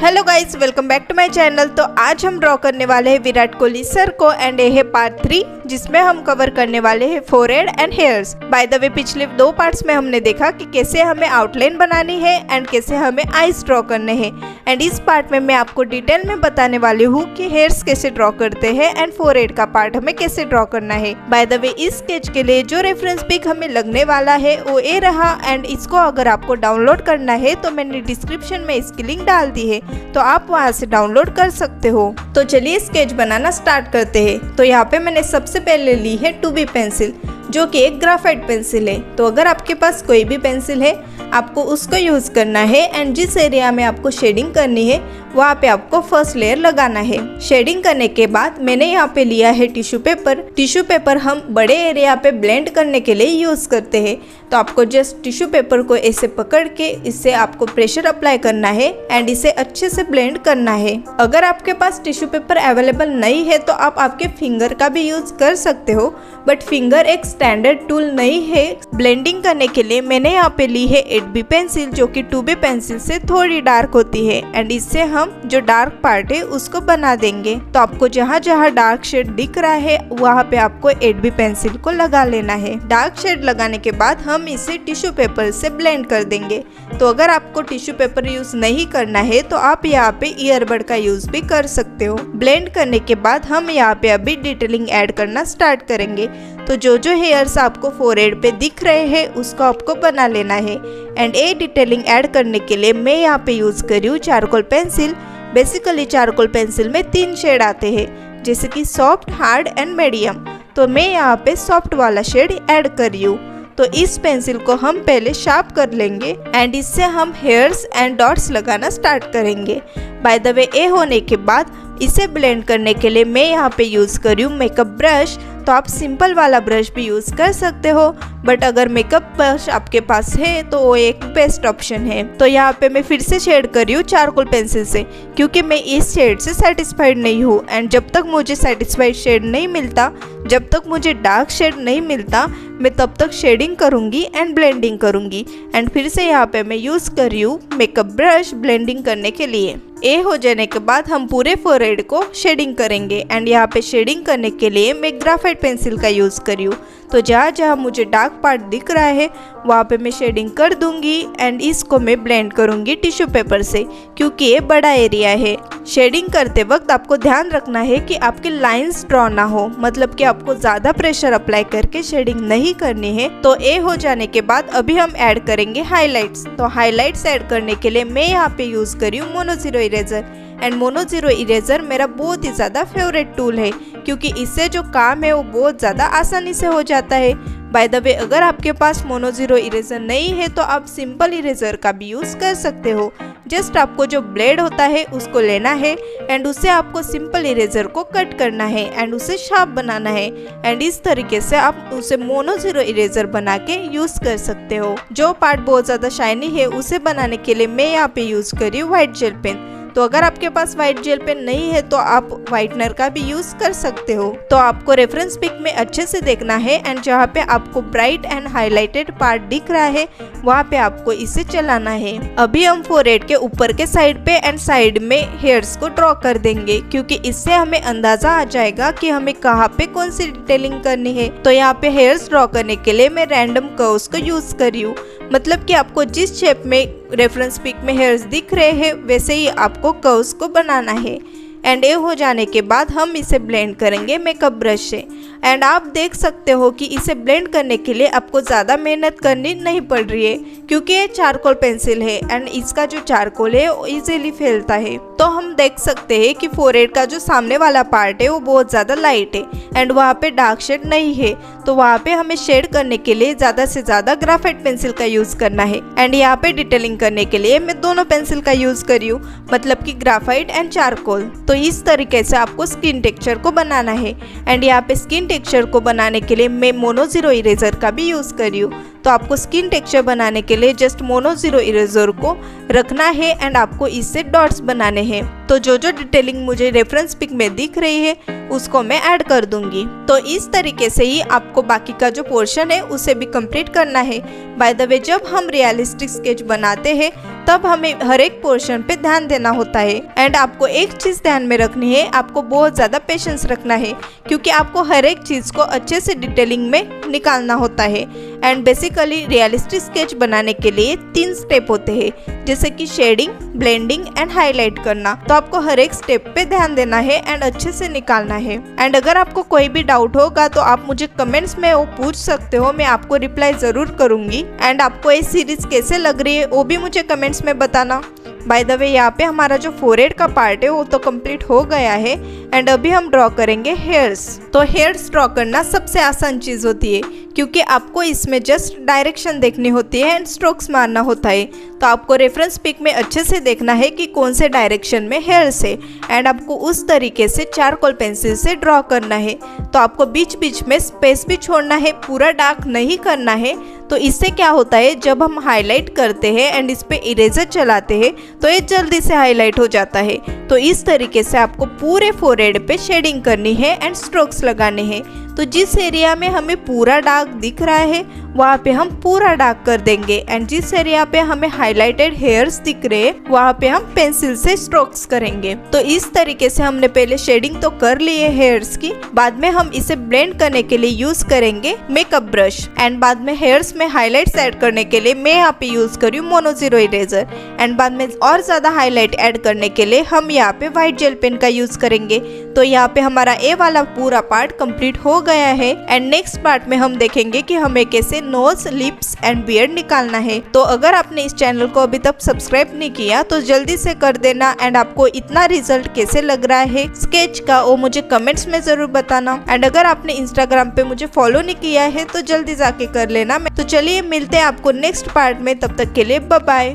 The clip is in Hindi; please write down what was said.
Hello guys, welcome back to my channel. तो आज हम ड्रॉ करने वाले हैं विराट कोहली सर को एंड ये है पार्ट 3 जिसमें हम कवर करने वाले हैं forehead and hairs. By the way पिछले 2 पार्ट्स में हमने देखा कि कैसे हमें आउटलाइन बनानी है एंड कैसे हमें आईज ड्रॉ करने हैं एंड इस पार्ट में मैं आपको डिटेल में बताने वाली हूँ कि हेयर्स कैसे ड्रॉ करते हैं एंड फोरहेड का पार्ट हमें कैसे ड्रॉ करना है। बाय द वे इस स्केच के लिए जो रेफरेंस पिक हमें लगने वाला है वो ये रहा एंड इसको अगर आपको डाउनलोड करना है तो मैंने डिस्क्रिप्शन में इसकी लिंक डाल दी है, तो आप वहां से डाउनलोड कर सकते हो। तो चलिए स्केच बनाना स्टार्ट करते हैं। तो यहाँ पे मैंने सबसे पहले ली है 2B पेंसिल जो कि एक ग्राफाइट पेंसिल है। तो अगर आपके पास कोई भी पेंसिल है आपको उसको यूज करना है एंड जिस एरिया में आपको शेडिंग करनी है वहाँ पे आपको फर्स्ट लेयर लगाना है। शेडिंग करने के बाद मैंने यहाँ पे लिया है टिश्यू पेपर। टिश्यू पेपर हम बड़े एरिया पे ब्लेंड करने के लिए यूज करते हैं। तो आपको जस्ट टिश्यू पेपर को ऐसे पकड़ के इससे आपको प्रेशर अप्लाई करना है एंड इसे अच्छे से ब्लेंड करना है। अगर आपके पास टिश्यू पेपर अवेलेबल नहीं है तो आप आपके फिंगर का भी यूज कर सकते हो, बट फिंगर एक स्टैंडर्ड टूल नहीं है। ब्लेंडिंग करने के लिए मैंने यहाँ पे ली है 8B पेंसिल जो कि 2B पेंसिल से थोड़ी डार्क होती है एंड इससे हम जो डार्क पार्ट है उसको बना देंगे। तो आपको जहाँ जहाँ डार्क शेड दिख रहा है वहाँ पे आपको 8B पेंसिल को लगा लेना है। डार्क शेड लगाने के बाद हम इसे टिश्यू पेपर से ब्लेंड कर देंगे। तो अगर आपको टिश्यू पेपर यूज नहीं करना है तो आप यहाँ पे ईयरबड का यूज भी कर सकते हो। ब्लेंड करने के बाद हम यहाँ पे अभी डिटेलिंग ऐड करना स्टार्ट करेंगे। तो जो जो हेयर्स आपको फोरहेड पे दिख रहे हैं उसको आपको बना लेना है एंड ये डिटेलिंग ऐड करने के लिए मैं यहाँ पे यूज कर रही हूँ charcoal pencil. Basically charcoal pencil में 3 शेड आते हैं जैसे कि सॉफ्ट, हार्ड एंड मीडियम। तो मैं यहाँ पे सॉफ्ट वाला शेड ऐड कर रही हूँ। तो इस पेंसिल को हम पहले शार्प कर लेंगे एंड इससे हम हेयर्स एंड डॉट्स लगाना स्टार्ट करेंगे। बाय द वे ये होने के बाद इसे ब्लेंड करने के लिए मैं यहाँ पे यूज कर रही हूँ मेकअप ब्रश। तो आप सिंपल वाला ब्रश भी यूज कर सकते हो, बट अगर मेकअप ब्रश आपके पास है तो वो एक बेस्ट ऑप्शन है। तो यहाँ पे मैं फिर से शेड कर रही हूँ चारकोल पेंसिल से क्योंकि मैं इस शेड से सेटिस्फाइड नहीं हूँ एंड जब तक मुझे सेटिस्फाइड शेड नहीं मिलता, जब तक मुझे डार्क शेड नहीं मिलता, मैं तब तक शेडिंग करूँगी एंड ब्लेंडिंग करूँगी। एंड फिर से यहाँ पे मैं यूज़ कर रही हूँ मेकअप ब्रश ब्लेंडिंग करने के लिए। ये हो जाने के बाद हम पूरे फोरहेड को शेडिंग करेंगे एंड यहाँ पे शेडिंग करने के लिए मैं ग्राफाइट पेंसिल का यूज़ कर रही हूँ। तो जहाँ जहाँ मुझे डार्क पार्ट दिख रहा है वहाँ पे मैं शेडिंग कर दूंगी एंड इसको मैं ब्लेंड करूंगी टिश्यू पेपर से क्योंकि ये बड़ा एरिया है। शेडिंग करते वक्त आपको ध्यान रखना है कि आपके लाइंस ड्रॉ ना हो, मतलब कि आपको ज़्यादा प्रेशर अप्लाई करके शेडिंग नहीं करनी है। तो ये हो जाने के बाद अभी हम ऐड करेंगे हाईलाइट्स। तो हाईलाइट्स ऐड करने के लिए मैं यहाँ पे यूज़ करी हूँ mono zero eraser and mono zero eraser मेरा बहुत ही ज़्यादा फेवरेट टूल है क्योंकि इससे जो काम है वो बहुत ज़्यादा आसानी से हो जाता है। बाय द वे अगर आपके पास मोनो जीरो इरेजर नहीं है तो आप सिंपल इरेजर का भी यूज़ कर सकते हो। जस्ट आपको जो ब्लेड होता है उसको लेना है एंड उससे आपको सिंपल इरेजर को कट करना है एंड उसे शार्प बनाना है एंड इस तरीके से आप उसे मोनो जीरो इरेजर बना के यूज़ कर सकते हो। जो पार्ट बहुत ज़्यादा शाइनी है उसे बनाने के लिए मैं यहाँ पे यूज़ करी हूँ व्हाइट जेल पेन। तो अगर आपके पास व्हाइट जेल पेन नहीं है तो आप व्हाइटनर का भी यूज कर सकते हो। तो आपको रेफरेंस पिक में अच्छे से देखना है एंड जहाँ पे आपको ब्राइट एंड हाईलाइटेड पार्ट दिख रहा है वहाँ पे आपको इसे चलाना है। अभी हम फोरहेड के ऊपर के साइड पे एंड साइड में हेयर्स को ड्रॉ कर देंगे क्योंकि इससे हमें अंदाजा आ जाएगा कि हमें कहाँ पे कौन सी डिटेलिंग करनी है। तो यहाँ पे हेयर्स ड्रॉ करने के लिए मैं रैंडम कर्व्स को यूज कर रही हूँ, मतलब कि आपको जिस शेप में रेफरेंस पिक में हेयर्स दिख रहे हैं वैसे ही आपको कर्व्स को बनाना है। एंड ये हो जाने के बाद हम इसे ब्लेंड करेंगे मेकअप ब्रश से एंड आप देख सकते हो कि इसे ब्लेंड करने के लिए आपको ज़्यादा मेहनत करनी नहीं पड़ रही है क्योंकि ये चारकोल पेंसिल है एंड इसका जो चारकोल है वो इजीली फैलता है। तो हम देख सकते हैं कि फोरहेड का जो सामने वाला पार्ट है वो बहुत ज़्यादा लाइट है एंड वहाँ पे डार्क शेड नहीं है। तो वहाँ पे हमें शेड करने के लिए ज़्यादा से ज़्यादा ग्राफाइट पेंसिल का यूज़ करना है एंड यहाँ पे डिटेलिंग करने के लिए मैं दोनों पेंसिल का यूज़ कर रही हूँ, मतलब कि ग्राफाइट एंड चारकोल। तो इस तरीके से आपको स्किन टेक्सचर को बनाना है एंड यहाँ पे स्किन टेक्सचर को बनाने के लिए मैं मोनो जीरो इरेजर का भी यूज़ कर रही हूँ। तो आपको स्किन टेक्सचर बनाने के लिए जस्ट मोनो जीरो इरेजर को रखना है एंड आपको इससे डॉट्स बनाने हैं। तो जो जो डिटेलिंग मुझे रेफरेंस पिक में दिख रही है उसको मैं ऐड कर दूंगी। तो इस तरीके से ही आपको बाकी का जो पोर्शन है उसे भी कंप्लीट करना है। बाय द वे, जब हम रियलिस्टिक स्केच बनाते हैं तब हमें हर एक पोर्शन पे ध्यान देना होता है। एंड आपको एक चीज ध्यान में रखनी है, आपको बहुत ज्यादा पेशेंस रखना है, क्योंकि आपको हर एक चीज को अच्छे से डिटेलिंग में निकालना होता है। एंड बेसिकली रियलिस्टिक स्केच बनाने के लिए 3 स्टेप होते हैं, जैसे कि शेडिंग, ब्लेंडिंग एंड हाईलाइट करना। तो आपको हर एक स्टेप पे ध्यान देना है एंड अच्छे से निकालना है। एंड अगर आपको कोई भी डाउट होगा तो आप मुझे कमेंट्स में वो पूछ सकते हो, मैं आपको रिप्लाई जरूर करूंगी। एंड आपको ये सीरीज कैसे लग रही है वो भी मुझे कमेंट्स में बताना। बाय द वे, यहाँ पे हमारा जो फोरहेड का पार्ट है वो तो कंप्लीट हो गया है। एंड अभी हम ड्रॉ करेंगे हेयर्स। तो हेयर्स ड्रॉ करना सबसे आसान चीज होती है, क्योंकि आपको इसमें जस्ट डायरेक्शन देखनी होती है एंड स्ट्रोक्स मारना होता है। तो आपको रेफरेंस पिक में अच्छे से देखना है कि कौन से डायरेक्शन में हेयर्स है एंड आपको उस तरीके से चारकोल पेंसिल से ड्रॉ करना है। तो आपको बीच बीच में स्पेस भी छोड़ना है, पूरा डार्क नहीं करना है। तो इससे क्या होता है, जब हम हाईलाइट करते हैं एंड इस पे इरेजर चलाते हैं तो ये जल्दी से हाईलाइट हो जाता है। तो इस तरीके से आपको पूरे फोरहेड पे शेडिंग करनी है एंड स्ट्रोक्स लगाने हैं। तो जिस एरिया में हमें पूरा डार्क दिख रहा है वहाँ पे हम पूरा डार्क कर देंगे, एंड जिस एरिया पे हमें हाईलाइटेड हेयर्स दिख रहे हैं वहाँ पे हम पेंसिल से स्ट्रोक्स करेंगे। तो इस तरीके से हमने पहले शेडिंग तो कर ली है हेयर्स की, बाद में हम इसे ब्लेंड करने के लिए यूज करेंगे मेकअप ब्रश। एंड बाद में हेयर्स में हाईलाइट्स ऐड करने के लिए मैं यहाँ पे यूज कर रही हूँ मोनो जीरो इरेजर। एंड बाद में और ज्यादा हाईलाइट ऐड करने के लिए हम यहाँ पे व्हाइट जेल पेन का यूज करेंगे। तो यहाँ पे हमारा ए वाला पूरा पार्ट कंप्लीट हो गया है। एंड नेक्स्ट पार्ट में हम देखेंगे कि हमें कैसे नोज, लिप्स एंड बियर्ड निकालना है। तो अगर आपने इस चैनल को अभी तक सब्सक्राइब नहीं किया तो जल्दी से कर देना। एंड आपको इतना रिजल्ट कैसे लग रहा है स्केच का वो मुझे कमेंट्स में जरूर बताना। एंड अगर आपने इंस्टाग्राम पे मुझे फॉलो नहीं किया है तो जल्दी जाके कर लेना। तो चलिए मिलते हैं आपको नेक्स्ट पार्ट में, तब तक के लिए बाय बाय।